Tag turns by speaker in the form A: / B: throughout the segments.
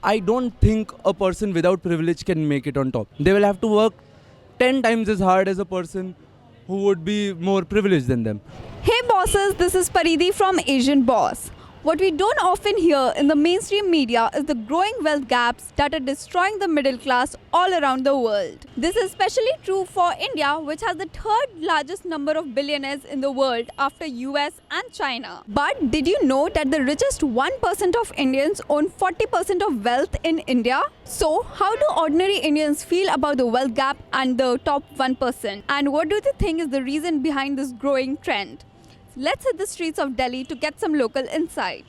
A: I don't think a person without privilege can make it on top. They will have to work 10 times as hard as a person who would be more privileged than them.
B: Hey bosses, this is Paridhi from Asian Boss. What we don't often hear in the mainstream media is the growing wealth gaps that are destroying the middle class all around the world. This is especially true for India, which has the third largest number of billionaires in the world after US and China. But did you know that the richest 1% of Indians own 40% of wealth in India? So, how do ordinary Indians feel about the wealth gap and the top 1%? And what do they think is the reason behind this growing trend? Let's hit the streets of Delhi to get some local insight.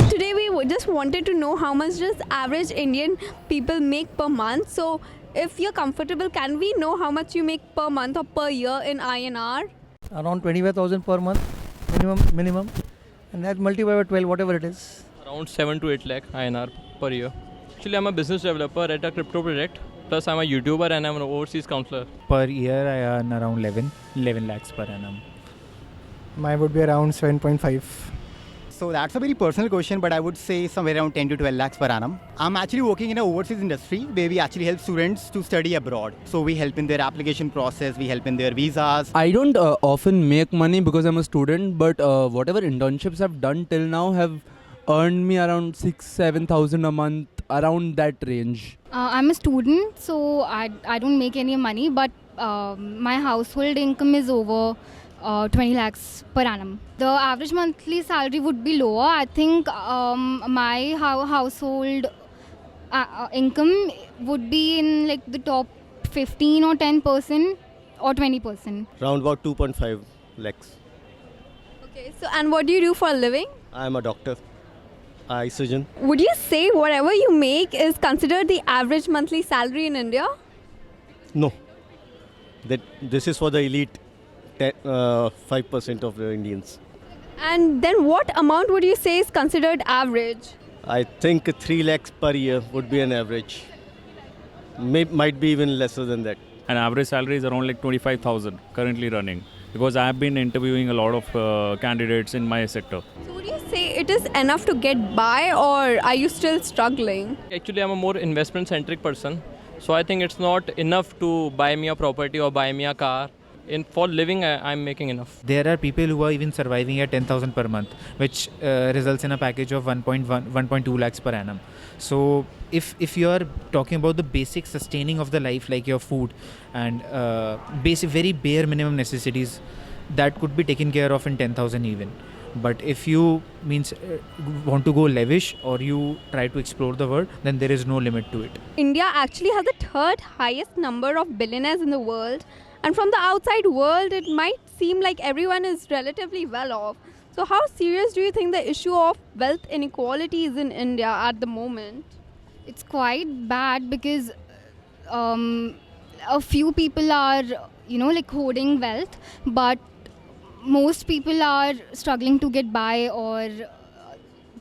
B: Today we just wanted to know how much does average Indian people make per month. So if you're comfortable, can we know how much you make per month or per year in INR?
C: Around 25,000 per month minimum, and that multiplied by 12, whatever it is.
D: Around 7 to 8 lakh INR per year. Actually, I'm a business developer at a crypto project. Plus, I'm a YouTuber and I'm an overseas counselor.
E: Per year, I earn around 11 lakhs per annum.
F: Mine would be around 7.5.
G: So that's a very personal question, but I would say somewhere around 10 to 12 lakhs per annum. I'm actually working in an overseas industry where we actually help students to study abroad. So we help in their application process, we help in their visas.
A: I don't often make money because I'm a student, but whatever internships I've done till now have earned me around 6,000-7,000 a month, around that range.
H: I'm a student, so I don't make any money, but my household income is over 20 lakhs per annum. The average monthly salary would be lower. I think my household income would be in like the top 15 or 10% or 20%.
I: Around about 2.5 lakhs.
B: Okay, so and what do you do for a living?
I: I am a doctor, eye surgeon.
B: Would you say whatever you make is considered the average monthly salary in India?
I: No, this is for the elite 5% of the Indians.
B: And then what amount would you say is considered average?
I: I think 3 lakhs per year would be an average. Might be even lesser than that.
J: An average salary is around like 25,000 currently running, because I have been interviewing a lot of candidates in my sector.
B: So would you say it is enough to get by, or are you still struggling?
D: Actually, I'm a more investment-centric person. So I think it's not enough to buy me a property or buy me a car. For living, I'm making enough.
E: There are people who are even surviving at 10,000 per month, which results in a package of 1.2 lakhs per annum. So if you are talking about the basic sustaining of the life, like your food and basic, very bare minimum necessities, that could be taken care of in 10,000 even. But if you want to go lavish or you try to explore the world, then there is no limit to it.
B: India actually has the third highest number of billionaires in the world. And from the outside world, it might seem like everyone is relatively well off. So how serious do you think the issue of wealth inequality is in India at the moment?
H: It's quite bad because a few people are, like hoarding wealth, but most people are struggling to get by, or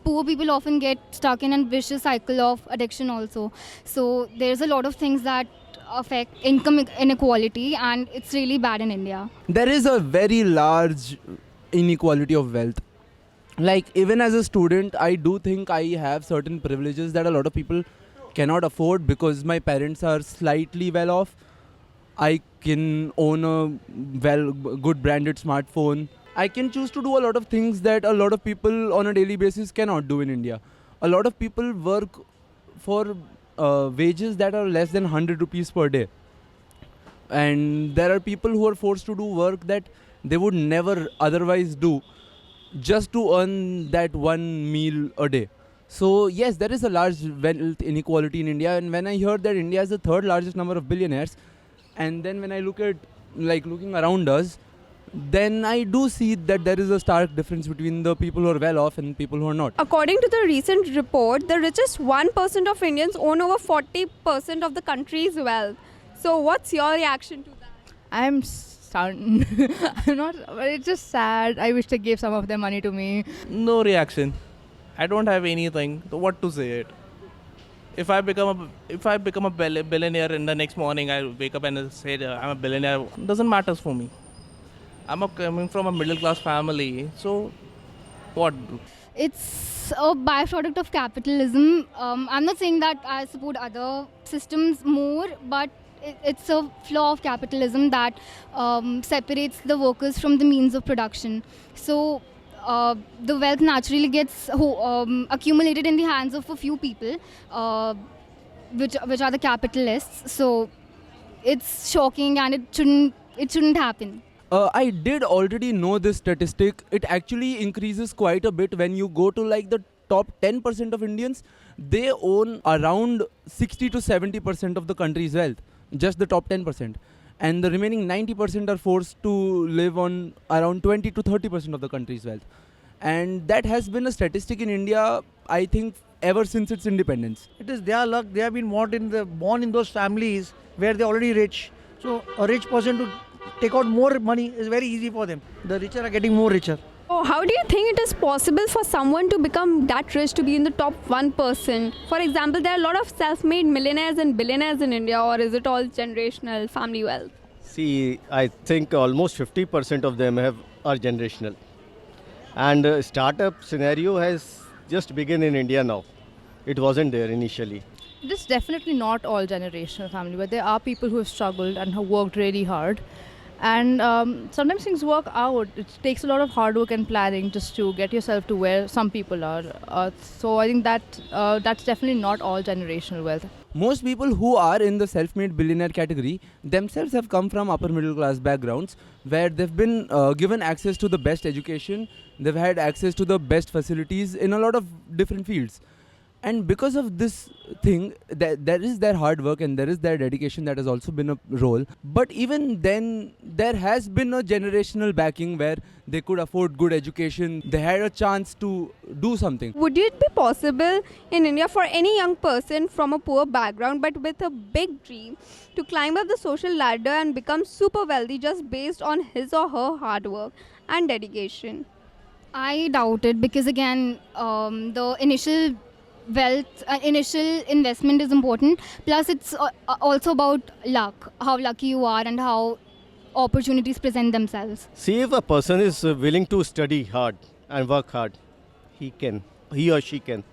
H: poor people often get stuck in a vicious cycle of addiction also. So there's a lot of things that affect income inequality, and it's really bad in India.
A: There is a very large inequality of wealth. Like, even as a student, I do think I have certain privileges that a lot of people cannot afford because my parents are slightly well off. I can own a good branded smartphone. I can choose to do a lot of things that a lot of people on a daily basis cannot do in India. A lot of people work for wages that are less than 100 rupees per day. And there are people who are forced to do work that they would never otherwise do just to earn that one meal a day. So yes, there is a large wealth inequality in India. And when I heard that India has the third largest number of billionaires, and then when I look at looking around us, then I do see that there is a stark difference between the people who are well off and people who are not.
B: According to the recent report, the richest 1% of Indians own over 40% of the country's wealth. So what's your reaction to that?
K: I'm stunned. I'm not, but it's just sad. I wish they gave some of their money to me.
L: No reaction. I don't have anything. So what to say it? If I become a billionaire in the next morning, I wake up and say I'm a billionaire. It doesn't matter for me. I'm coming from a middle class family, so what?
H: It's a byproduct of capitalism. I'm not saying that I support other systems more, but it's a flaw of capitalism that separates the workers from the means of production. So the wealth naturally gets accumulated in the hands of a few people, which are the capitalists. So it's shocking, and it shouldn't happen.
A: I did already know this statistic. It actually increases quite a bit when you go to like the top 10% of Indians. They own around 60 to 70% of the country's wealth, just the top 10%. And the remaining 90% are forced to live on around 20 to 30% of the country's wealth. And that has been a statistic in India, I think, ever since its independence.
C: It is their luck. They have been born in those families where they're already rich. So a rich person to take out more money is very easy for them. The richer are getting more richer.
B: Oh, how do you think it is possible for someone to become that rich, to be in the top 1%? For example, there are a lot of self-made millionaires and billionaires in India, or is it all generational family wealth?
I: See, I think almost 50% of them are generational. And startup scenario has just begun in India now. It wasn't there initially.
K: It is definitely not all generational family, but there are people who have struggled and have worked really hard. And sometimes things work out. It takes a lot of hard work and planning just to get yourself to where some people are. So I think that's definitely not all generational wealth.
A: Most people who are in the self-made billionaire category themselves have come from upper middle class backgrounds where they've been given access to the best education, they've had access to the best facilities in a lot of different fields. And because of this thing, there is their hard work and there is their dedication that has also been a role. But even then, there has been a generational backing where they could afford good education. They had a chance to do something.
B: Would it be possible in India for any young person from a poor background but with a big dream to climb up the social ladder and become super wealthy just based on his or her hard work and dedication?
H: I doubt it, because again, the initial investment is important. Plus, it's also about luck, how lucky you are and how opportunities present themselves.
I: See, if a person is willing to study hard and work hard, he or she can.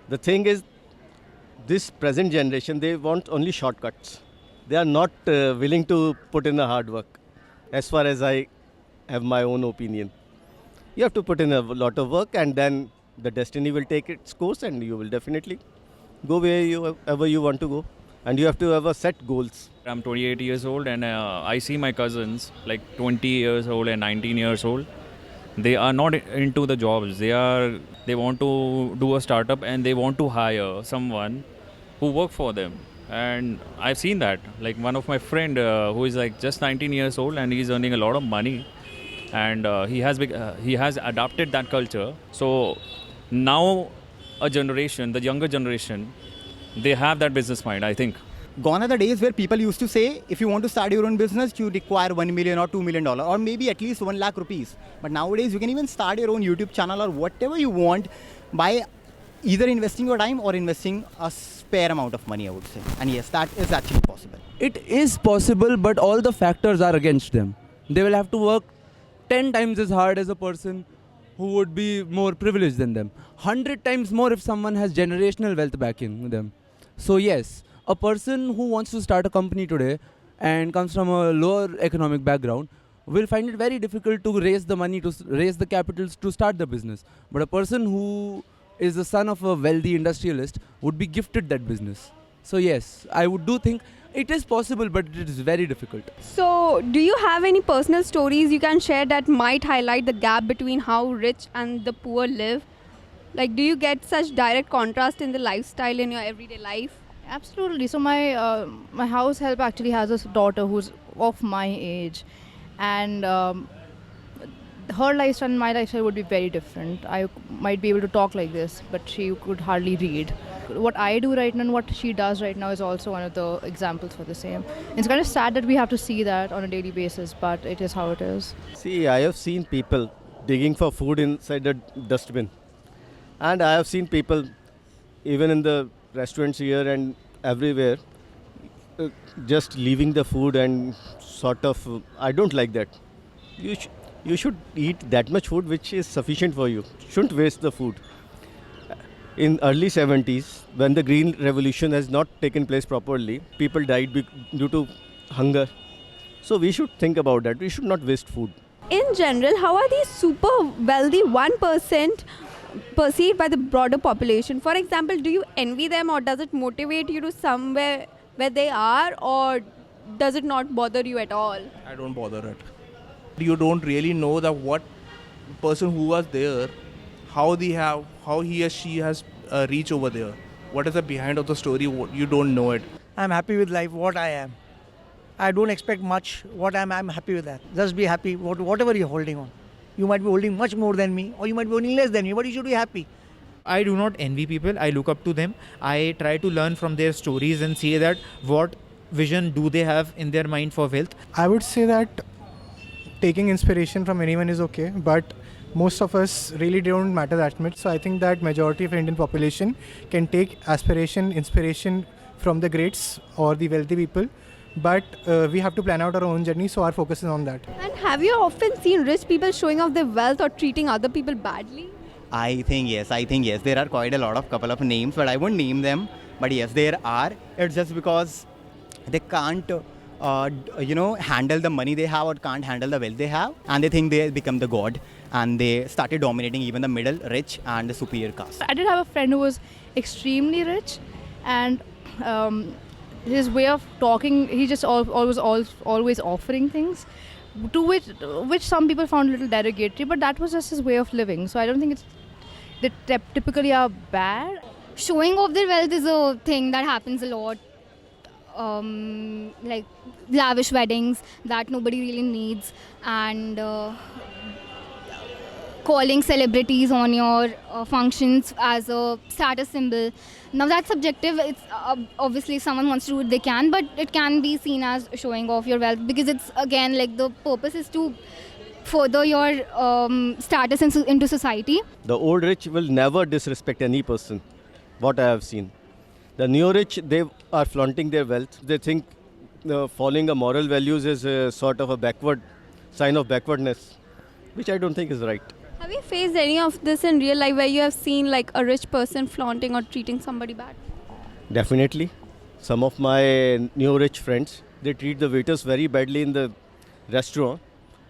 I: The thing is, this present generation, they want only shortcuts. They are not willing to put in the hard work. As far as I have my own opinion, you have to put in a lot of work, and then the destiny will take its course and you will definitely go wherever you want to go. And you have to have a set goals.
J: I'm 28 years old and I see my cousins like 20 years old and 19 years old. They are not into the jobs. They want to do a startup and they want to hire someone who work for them. And I've seen that. Like one of my friend who is like just 19 years old and he's earning a lot of money. And he has adopted that culture. So now the younger generation, they have that business mind, I think.
G: Gone are the days where people used to say, if you want to start your own business, you require $1 million or $2 million or maybe at least 1 lakh rupees. But nowadays, you can even start your own YouTube channel or whatever you want by either investing your time or investing a spare amount of money, I would say. And yes, that is actually possible.
A: It is possible, but all the factors are against them. They will have to work 10 times as hard as a person who would be more privileged than them. 100 times more if someone has generational wealth backing them. So yes, a person who wants to start a company today and comes from a lower economic background will find it very difficult to raise the money, to raise the capitals to start the business. But a person who is the son of a wealthy industrialist would be gifted that business. So yes, I do think it is possible, but it is very difficult.
B: So, do you have any personal stories you can share that might highlight the gap between how rich and the poor live? Like, do you get such direct contrast in the lifestyle in your everyday life?
K: Absolutely. So my house help actually has a daughter who's of my age, and her lifestyle and my lifestyle would be very different. I might be able to talk like this, but she could hardly read. What I do right now and what she does right now is also one of the examples for the same. It's kind of sad that we have to see that on a daily basis, but it is how it is.
I: See, I have seen people digging for food inside the dustbin. And I have seen people, even in the restaurants here and everywhere, just leaving the food and sort of, I don't like that. You should eat that much food which is sufficient for you. Shouldn't waste the food. In early 70s, when the Green Revolution has not taken place properly, people died due to hunger. So we should think about that. We should not waste food.
B: In general, how are these super wealthy 1% perceived by the broader population? For example, do you envy them, or does it motivate you to somewhere where they are, or does it not bother you at all?
L: I don't bother it. You don't really know that what person who was there, how he or she has reached over there. What is the behind of the story? You don't know it.
C: I'm happy with life, what I am. I don't expect much. What I'm happy with that. Just be happy, whatever you're holding on. You might be holding much more than me, or you might be holding less than me, but you should be happy.
E: I do not envy people. I look up to them. I try to learn from their stories and see that what vision do they have in their mind for wealth.
F: I would say that taking inspiration from anyone is okay, but most of us really don't matter that much. So I think that majority of Indian population can take inspiration from the greats or the wealthy people. But we have to plan out our own journey, so our focus is on that.
B: And have you often seen rich people showing off their wealth or treating other people badly?
G: I think yes. There are quite a lot of couple of names, but I won't name them. But yes, there are. It's just because they can't, handle the money they have or can't handle the wealth they have. And they think they become the god. And they started dominating even the middle, rich and the superior caste.
K: I did have a friend who was extremely rich, and his way of talking, he just always offering things, to which some people found a little derogatory, but that was just his way of living. So I don't think they typically are bad.
H: Showing off their wealth is a thing that happens a lot. Like lavish weddings that nobody really needs, and calling celebrities on your functions as a status symbol. Now that's subjective. It's obviously if someone wants to do it, they can, but it can be seen as showing off your wealth, because it's again like the purpose is to further your status into society.
I: The old rich will never disrespect any person, what I have seen. The new rich, they are flaunting their wealth. They think following a moral values is a sort of a sign of backwardness, which I don't think is right.
B: Have you faced any of this in real life where you have seen like a rich person flaunting or treating somebody bad?
I: Definitely. Some of my new rich friends, they treat the waiters very badly in the restaurant,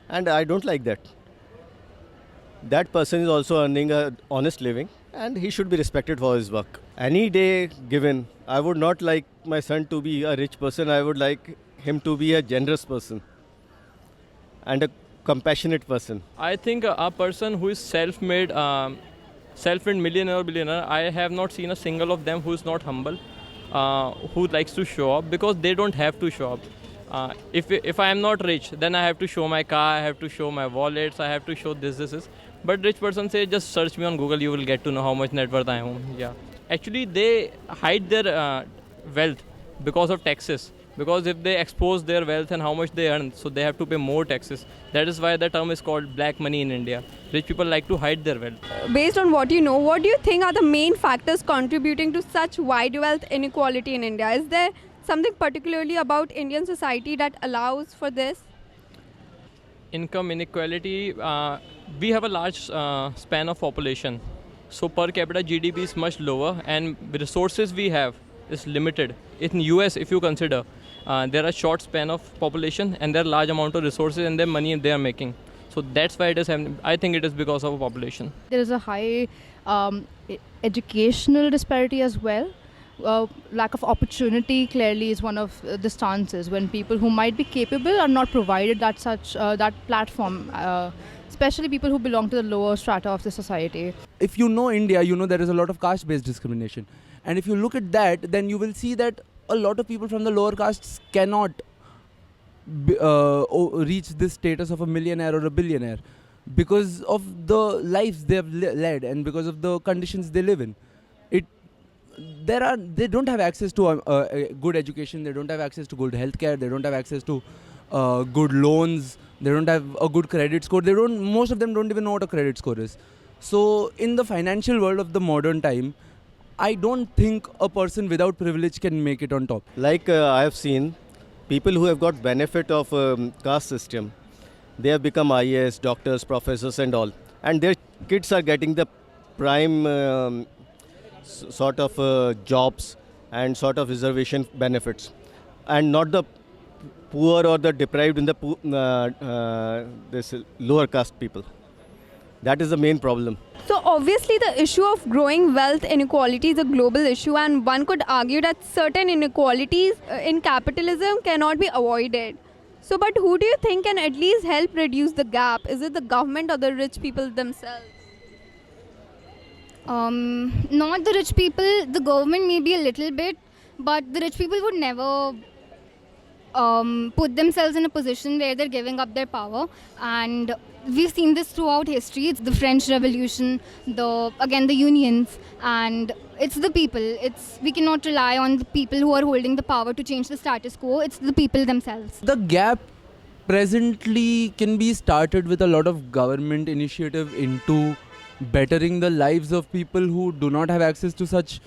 I: and I don't like that. That person is also earning an honest living, and he should be respected for his work. Any day given, I would not like my son to be a rich person. I would like him to be a generous person and a compassionate person.
D: I think a person who is self-made millionaire or billionaire, I have not seen a single of them who is not humble, who likes to show up, because they don't have to show up. If I am not rich, then I have to show my car, I have to show my wallets, I have to show this. But rich person say, just search me on Google, you will get to know how much net worth I am. Yeah. Actually, they hide their wealth because of taxes. Because if they expose their wealth and how much they earn, so they have to pay more taxes. That is why the term is called black money in India. Rich people like to hide their wealth.
B: Based on what you know, what do you think are the main factors contributing to such wide wealth inequality in India? Is there something particularly about Indian society that allows for this?
D: Income inequality, we have a large span of population. So per capita GDP is much lower, and the resources we have is limited. In US, if you consider, there are short span of population and there are large amount of resources and their money they are making. So that's why it is happening. I think it is because of population.
K: There is a high educational disparity as well. Lack of opportunity clearly is one of the stances when people who might be capable are not provided that platform, especially people who belong to the lower strata of the society.
A: If you know India, you know there is a lot of caste-based discrimination. And if you look at that, then you will see that a lot of people from the lower castes cannot reach this status of a millionaire or a billionaire because of the lives they have led and because of the conditions they live in. They don't have access to a good education, they don't have access to good healthcare, they don't have access to good loans, they don't have a good credit score. Most of them don't even know what a credit score is. So in the financial world of the modern time, I don't think a person without privilege can make it on top.
I: Like I have seen people who have got benefit of caste system, They have become IAS, doctors, professors, and all. And their kids are getting the prime sort of jobs and sort of reservation benefits, and not the poor or the deprived in the this lower caste people. That is the main problem.
B: So obviously the issue of growing wealth inequality is a global issue, and one could argue that certain inequalities in capitalism cannot be avoided. So but who do you think can at least help reduce the gap? Is it the government or the rich people themselves?
H: Not the rich people. The government maybe a little bit, but the rich people would never put themselves in a position where they're giving up their power. And we've seen this throughout history. It's the French Revolution, the unions, and it's the people. We cannot rely on the people who are holding the power to change the status quo. It's the people themselves.
A: The gap presently can be started with a lot of government initiative into bettering the lives of people who do not have access to such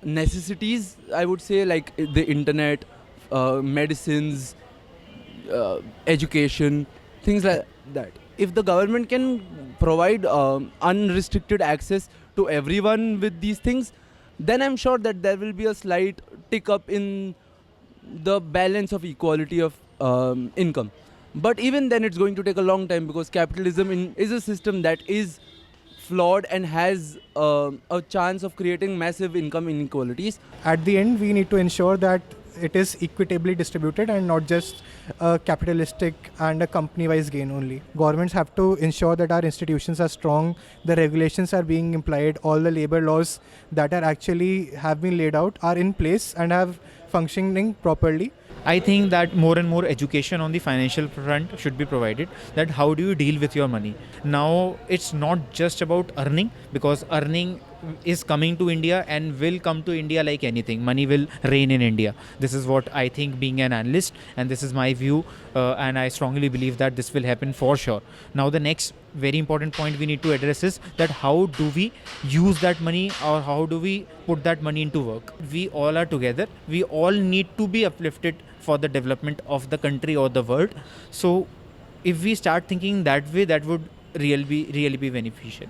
A: necessities, I would say, like the internet, medicines, education, things like that. If the government can provide unrestricted access to everyone with these things, then I'm sure that there will be a slight tick up in the balance of equality of income. But even then it's going to take a long time, because capitalism is a system that is flawed and has a chance of creating massive income inequalities.
F: At the end, we need to ensure that it is equitably distributed and not just a capitalistic and a company-wise gain only. Governments have to ensure that our institutions are strong, the regulations are being applied, all the labor laws that are actually have been laid out are in place and have functioning properly.
E: I think that more and more education on the financial front should be provided, that how do you deal with your money. Now it's not just about earning, because earning is coming to India and will come to India like anything. Money will reign in India. This is what I think, being an analyst, and this is my view, and I strongly believe that this will happen for sure. Now the next very important point we need to address is that how do we use that money, or how do we put that money into work. We all are together. We all need to be uplifted for the development of the country or the world. So if we start thinking that way, that would really be beneficial.